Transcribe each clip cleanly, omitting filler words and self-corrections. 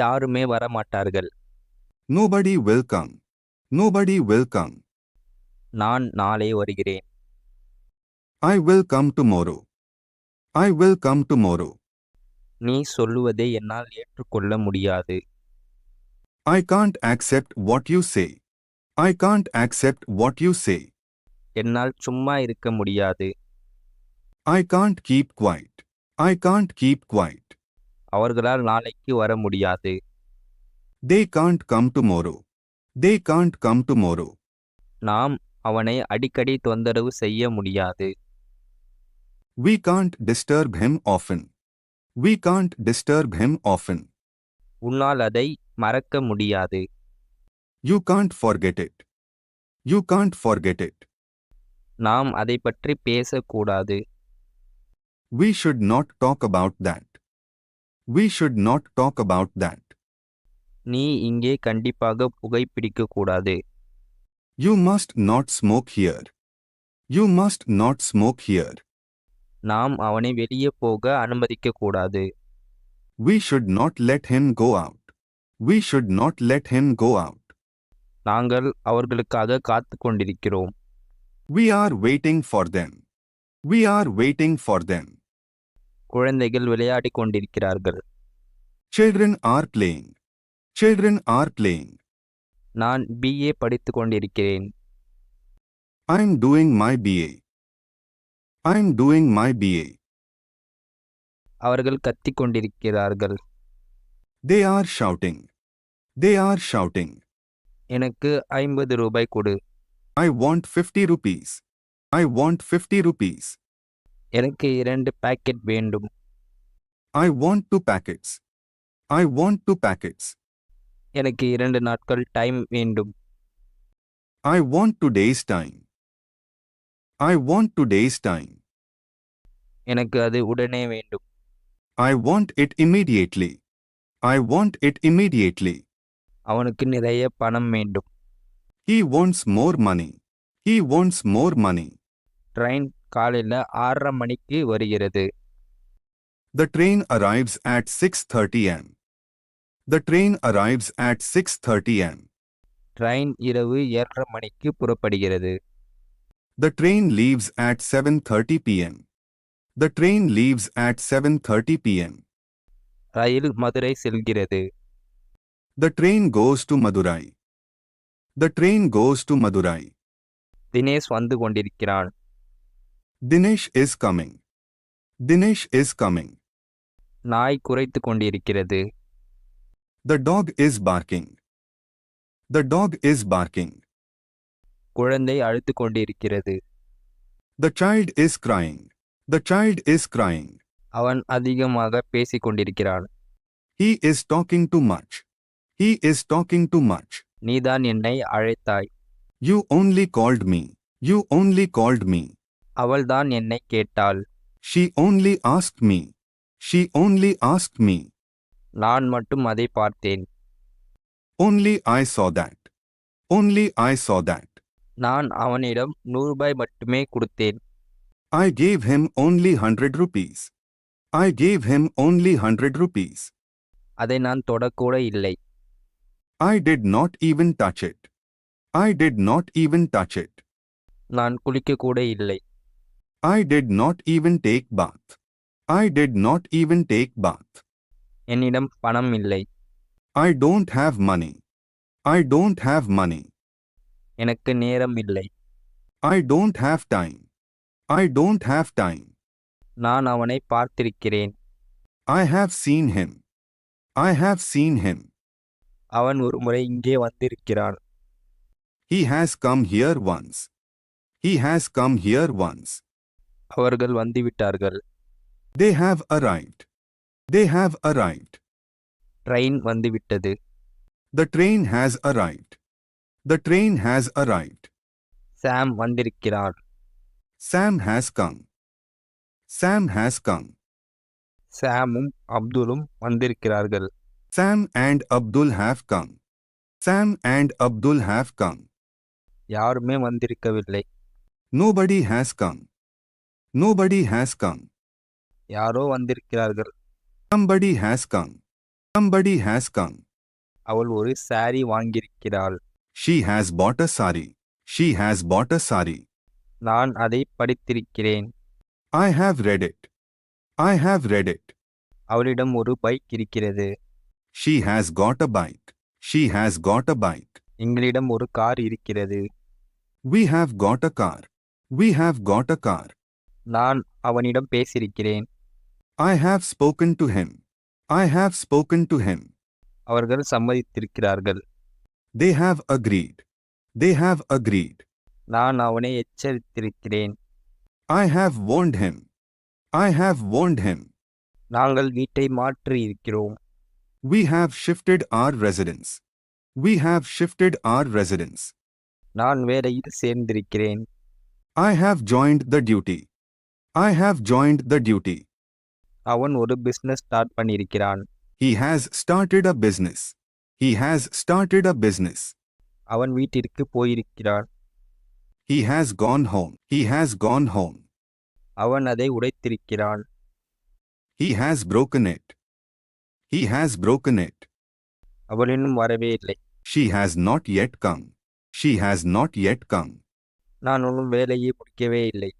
யாருமே வரமாட்டார்கள். Nobody will come. Nobody will come. நான் நாளை வருகிறேன். I will come tomorrow. I will come tomorrow. நீ சொல்லுவதை என்னால் ஏற்றுக்கொள்ள முடியாது. I can't accept what you say. I can't accept what you say. என்னால் சும்மா இருக்க முடியாது. I can't keep quiet. I can't keep quiet. அவர்களால் நாளைக்கு வர முடியாது. They can't come tomorrow. They can't come tomorrow. நாம் அவனை அடிக்கடி தொந்தரவு செய்ய முடியாது. We can't disturb him often. We can't disturb him often. உன்னால் அதை மறக்க முடியாது. You can't forget it. You can't forget it. நாம் அதை பற்றி பேசக்கூடாது. We should not talk about that. We should not talk about that. நீ இங்கே கண்டிப்பாக புகைப்பிடிக்கக்கூடாது. You must not smoke here. You must not smoke here. நாம் அவனை வெளியே போக அனுமதிக்கக்கூடாது. We should not let him go out. We should not let him go out. நாங்கள் அவர்களுக்காக காத்து கொண்டிருக்கிறோம். We are waiting for them. We are waiting for them. குழந்தைகள் விளையாடிக் கொண்டிருக்கிறார்கள். Children are playing. Children are playing. நான் BA படித்துக் கொண்டிருக்கிறேன். I'm doing my BA. I'm doing my BA. அவர்கள் கத்திக் கொண்டிருக்கிறார்கள். They are shouting. They are shouting. எனக்கு 50 ரூபாய் கொடு. I want 50 rupees. I want 50 rupees. எனக்கு 2 பாக்கெட் வேண்டும். I want 2 packets. I want 2 packets. எனக்கு 2 நாட்கள் டைம் வேண்டும். I want 2 days time. I want 2 days time. எனக்கு அது உடனே வேண்டும். I want it immediately. I want it immediately. அவனுக்கு நிறைய பணம் வேண்டும். He wants more money. He wants more money. Train காலையில் 6:30 மணிக்கு வருகிறது. The train arrives at 6:30 am. The train arrives at 6:30 am. Train இரவு 7:30 மணிக்கு புறப்படுகிறது. The train leaves at 7:30 p.m. The train leaves at 7:30 p.m. ரயில் மதுரை செல்கிறது. The train goes to Madurai. The train goes to Madurai. Dinesh வந்து கொண்டிருக்கிறான். Dinesh is coming. Dinesh is coming. நாய் குரைத்து கொண்டிருக்கிறது. The dog is barking. The dog is barking. குழந்தை அழுத்து கொண்டிருக்கிறது. The child is crying. The child is crying. அவன் அதிகமாக பேசிக் கொண்டிருக்கிறான். He is talking too much. He is talking too much. நீதான் என்னை அழைத்தாய். You only called me. You only called me. அவள்தான் என்னை கேட்டாள். She only asked me. She only asked me. நான் மட்டும் அதை பார்த்தேன். Only I saw that. Only I saw that. நான் அவனிடம் 100 ரூபாய் மட்டுமே கொடுத்தேன். I gave him only 100 rupees. I gave him only 100 rupees. அதை நான் தொடக்கூட இல்லை. I did not even touch it. I did not even touch it. நான் குளிக்க கூட இல்லை. I did not even take bath. I did not even take bath. என்னிடம் பணம் இல்லை. I don't have money. I don't have money. எனக்கு நேரம் இல்லை. I don't have time. I don't have time. நான் அவனை பார்த்திருக்கிறேன். I have seen him. I have seen him. அவன் ஒரு முறை இங்கே வந்திருக்கிறான். He has come here once. He has come here once. அவர்கள் வந்துவிட்டார்கள். They have arrived. They have arrived. Train வந்துவிட்டது. The train has arrived. The train has arrived. சாம் வந்திருக்கிறான். Sam has come. Sam has come. சாமும் அப்துலும் வந்திருக்கிறார்கள். Sam and Abdul have come. Sam and Abdul have come. யாருமே வந்திருக்கவில்லை. Nobody has come. Nobody has come. யாரோ வந்திருக்கிறார்கள். Somebody has come. Somebody has come. அவள் ஒரு sorry வாங்கியிருக்கிறாள். She has bought a sari. She has bought a sari. நான் அதை படித்திருக்கிறேன். I have read it. I have read it. அவளிடம் ஒரு bike இருக்கிறது. She has got a bike. She has got a bike. எங்களிடம் ஒரு car இருக்கிறது. We have got a car. We have got a car. நான் அவனிடம் பேசியிருக்கிறேன். I have spoken to him. I have spoken to him. அவர்கள் சம்மதித்திருக்கிறார்கள். They have agreed. They have agreed. நான் அவனை எச்சரித்திருக்கிறேன். I have warned him. I have warned him. நாங்கள் வீட்டை மாற்றி இருக்கிறோம். We have shifted our residence. We have shifted our residence. நான் வேலையில் சேர்ந்திருக்கிறேன். I have joined the duty. I have joined the duty. அவன் ஒரு பிசினஸ் ஸ்டார்ட் பண்ணியிருக்கிறான். He has started a business. He has started a business. அவன் வீட்டிற்கு போயிருக்கிறான். He has gone home. He has gone home. அவன் அதை உடைத்திருக்கிறான். He has broken it. He has broken it. அவள் இன்னும் வரவே இல்லை. She has not yet come. She has not yet come. நான் இன்னும் வேலையை முடிக்கவே இல்லை.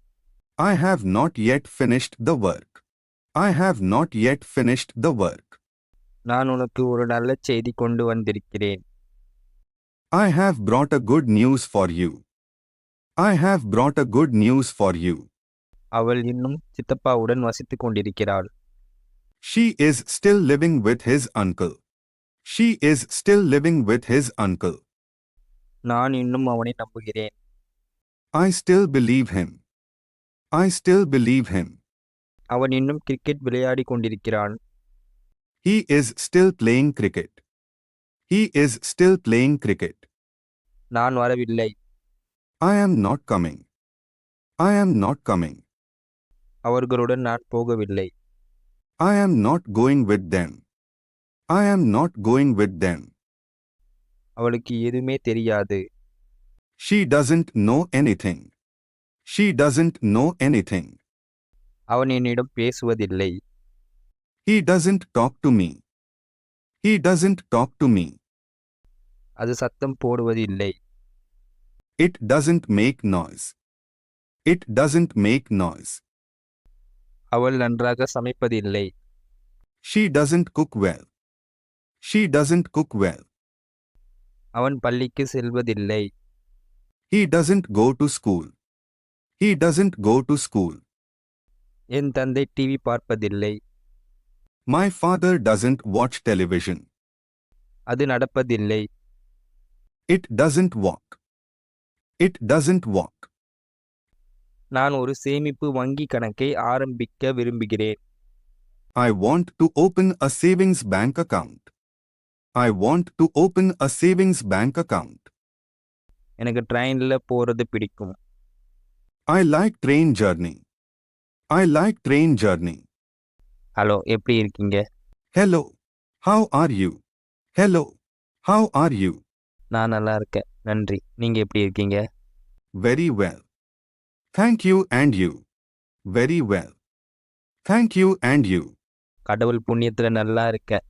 I have not yet finished the work. I have not yet finished the work. நான் உனக்கு ஒரு நல்ல செய்தி கொண்டு வந்திருக்கிறேன். I have brought a good news for you. I have brought a good news for you. அவள் இன்னும் சித்தப்பாவுடன் வசித்துக் கொண்டிருக்கிறாள். She is still living with his uncle. She is still living with his uncle. நான் இன்னும் அவனை நம்புகிறேன். I still believe him. I still believe him. அவன் இன்னும் cricket விளையாடி கொண்டிருக்கிறான். He is still playing cricket. He is still playing cricket. நான் வரவில்லை. I am not coming. I am not coming. அவர்களுடன் நான் போகவில்லை. I am not going with them. I am not going with them. அவளுக்கு எதுவுமே தெரியாது. She doesn't know anything. She doesn't know anything. அவன் என்னிடம் பேசுவதில்லை. He doesn't talk to me. He doesn't talk to me. அது சத்தம் போடுவதில்லை. It doesn't make noise. It doesn't make noise. அவள் நன்றாக சமைப்பதில்லை. She doesn't cook well. She doesn't cook well. அவன் பள்ளிக்கு செல்வதில்லை. He doesn't go to school. He doesn't go to school. என் தந்தை TV பார்ப்பதில்லை. My father doesn't watch television. அது நடப்பதில்லை. It doesn't walk. It doesn't walk. நான் ஒரு சேமிப்பு வங்கி கணக்கை ஆரம்பிக்க விரும்புகிறேன். I want to open a savings bank account. I want to open a savings bank account. எனக்கு ட்ரெயினில் போகிறது பிடிக்கும். I like train journey. I like train journey. Hello, எப்படி இருக்கீங்க? Hello. How are you? Hello. How are you? நான் நல்லா இருக்கேன், நன்றி. நீங்க எப்படி இருக்கீங்க? Very well. Thank you and you. Very well. Thank you and you. கடவுள் புண்ணியத்துல நல்லா இருக்கேன்.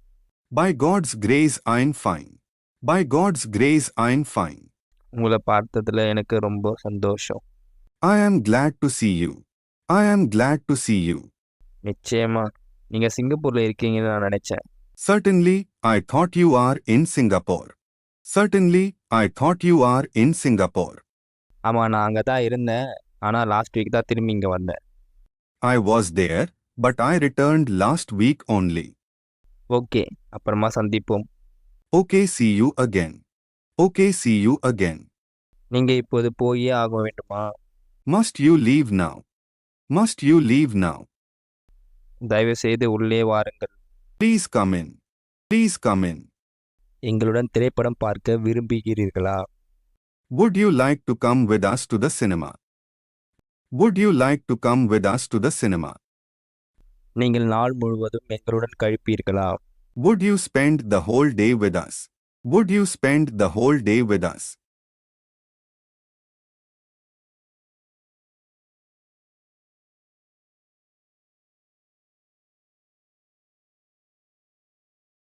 By God's grace I'm fine. By God's grace I'm fine. உங்களை பார்த்ததுல எனக்கு ரொம்ப சந்தோஷம். I am glad to see you. I am glad to see you. நிச்சயமா நீங்க சிங்கப்பூர்ல இருக்கீங்கன்னு நான் நினைச்சேன். Certainly, I thought you are in Singapore. Certainly, I thought you are in Singapore. ஆமா, நான் அங்கே தான் இருந்தேன். ஆனால் லாஸ்ட் வீக் தான் திரும்பி இங்கே வந்தேன். I was there, but I returned last week only. Okay, அப்புறமா சந்திப்போம். Okay, see you again. Okay, see you again. நீங்க இப்போது போயே ஆக வேண்டுமா? Must you leave now? Must you leave now? தயவு செய்து உள்ளே வாருங்கள். Please come in. Please come in. எங்களுடன் திரைப்படம் பார்க்க விரும்புகிறீர்களா? Would you like to come with us to the cinema? Would you like to come with us to the cinema? நீங்கள் நாள் முழுவதும் எங்களுடன் கழிப்பீர்களா? Would you spend the whole day with us? Would you spend the whole day with us?